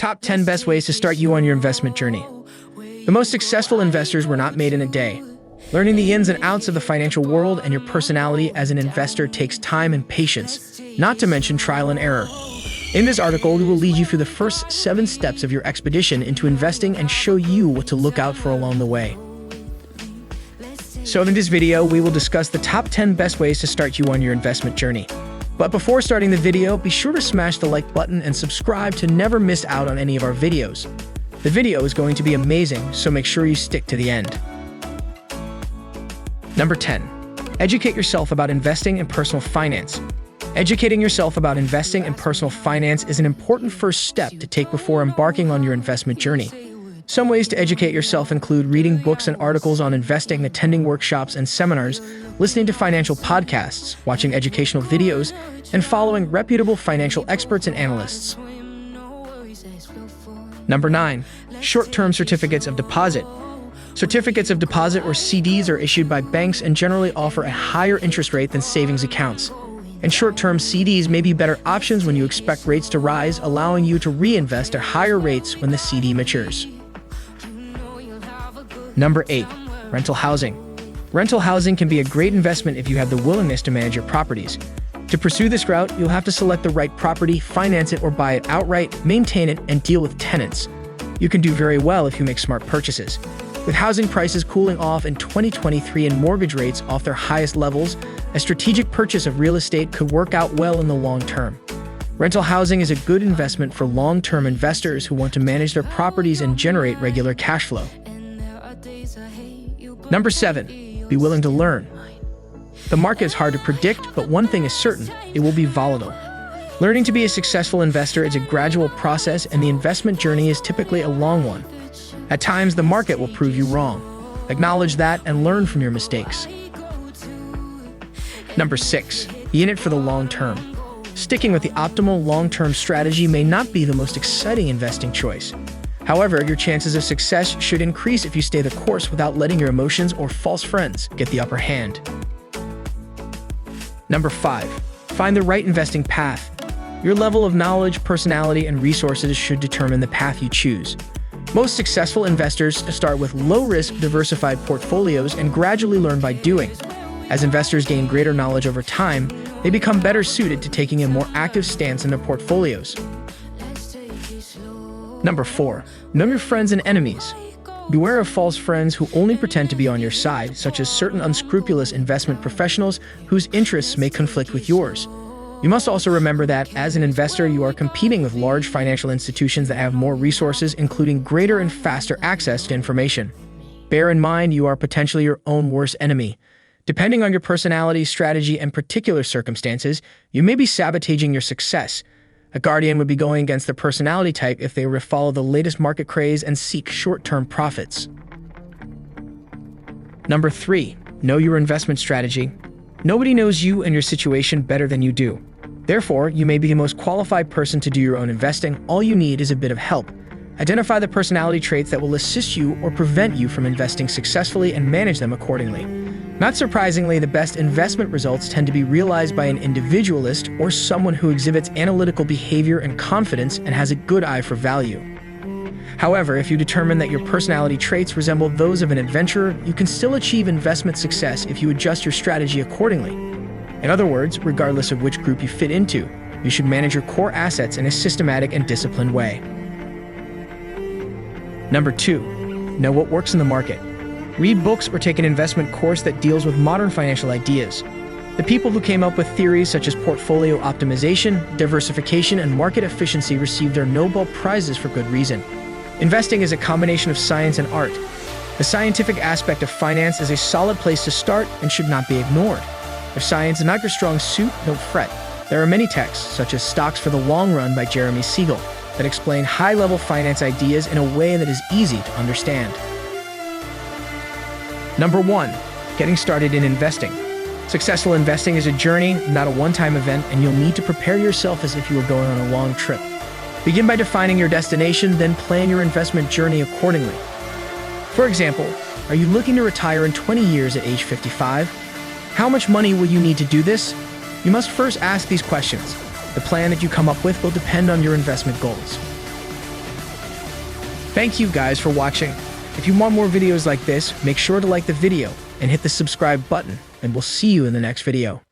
top 10 best ways to start you on your investment journey. The most successful investors were not made in a day. Learning the ins and outs of the financial world and your personality as an investor takes time and patience, not to mention trial and error. In this article, we will lead you through the first 7 steps of your expedition into investing and show you what to look out for along the way. So in this video, we will discuss the top 10 best ways to start you on your investment journey. But before starting the video, be sure to smash the like button and subscribe to never miss out on any of our videos. The video is going to be amazing, so make sure you stick to the end. Number 10. Educate yourself about investing and personal finance. Educating yourself about investing and personal finance is an important first step to take before embarking on your investment journey. Some ways to educate yourself include reading books and articles on investing, attending workshops and seminars, listening to financial podcasts, watching educational videos, and following reputable financial experts and analysts. Number 9. Short-term certificates of deposit. Certificates of deposit, or CDs, are issued by banks and generally offer a higher interest rate than savings accounts. And short-term CDs may be better options when you expect rates to rise, allowing you to reinvest at higher rates when the CD matures. Number 8. Rental housing. Rental housing can be a great investment if you have the willingness to manage your properties. To pursue this route, you'll have to select the right property, finance it or buy it outright, maintain it, and deal with tenants. You can do very well if you make smart purchases. With housing prices cooling off in 2023 and mortgage rates off their highest levels, a strategic purchase of real estate could work out well in the long term. Rental housing is a good investment for long-term investors who want to manage their properties and generate regular cash flow. Number 7. Be willing to learn. The market is hard to predict, but one thing is certain: it will be volatile. Learning to be a successful investor is a gradual process, and the investment journey is typically a long one. At times, the market will prove you wrong. Acknowledge that and learn from your mistakes. Number 6. Be in it for the long term. Sticking with the optimal long-term strategy may not be the most exciting investing choice. However, your chances of success should increase if you stay the course without letting your emotions or false friends get the upper hand. Number 5. Find the right investing path. Your level of knowledge, personality, and resources should determine the path you choose. Most successful investors start with low-risk, diversified portfolios and gradually learn by doing. As investors gain greater knowledge over time, they become better suited to taking a more active stance in their portfolios. Number 4. Know your friends and enemies. Beware of false friends who only pretend to be on your side, such as certain unscrupulous investment professionals whose interests may conflict with yours. You must also remember that, as an investor, you are competing with large financial institutions that have more resources, including greater and faster access to information. Bear in mind, you are potentially your own worst enemy. Depending on your personality, strategy, and particular circumstances, you may be sabotaging your success. A guardian would be going against the personality type if they were to follow the latest market craze and seek short-term profits. Number 3. Know your investment strategy. Nobody knows you and your situation better than you do. Therefore, you may be the most qualified person to do your own investing. All you need is a bit of help. Identify the personality traits that will assist you or prevent you from investing successfully and manage them accordingly. Not surprisingly, the best investment results tend to be realized by an individualist or someone who exhibits analytical behavior and confidence and has a good eye for value. However, if you determine that your personality traits resemble those of an adventurer, you can still achieve investment success if you adjust your strategy accordingly. In other words, regardless of which group you fit into, you should manage your core assets in a systematic and disciplined way. Number 2. Know what works in the market. Read books or take an investment course that deals with modern financial ideas. The people who came up with theories such as portfolio optimization, diversification, and market efficiency received their Nobel Prizes for good reason. Investing is a combination of science and art. The scientific aspect of finance is a solid place to start and should not be ignored. If science is not your strong suit, don't fret. There are many texts, such as Stocks for the Long Run by Jeremy Siegel, that explain high-level finance ideas in a way that is easy to understand. Number 1. Getting started in investing. Successful investing is a journey, not a one-time event, and you'll need to prepare yourself as if you were going on a long trip. Begin by defining your destination, then plan your investment journey accordingly. For example, are you looking to retire in 20 years at age 55? How much money will you need to do this? You must first ask these questions. The plan that you come up with will depend on your investment goals. Thank you guys for watching. If you want more videos like this, make sure to like the video and hit the subscribe button, and we'll see you in the next video.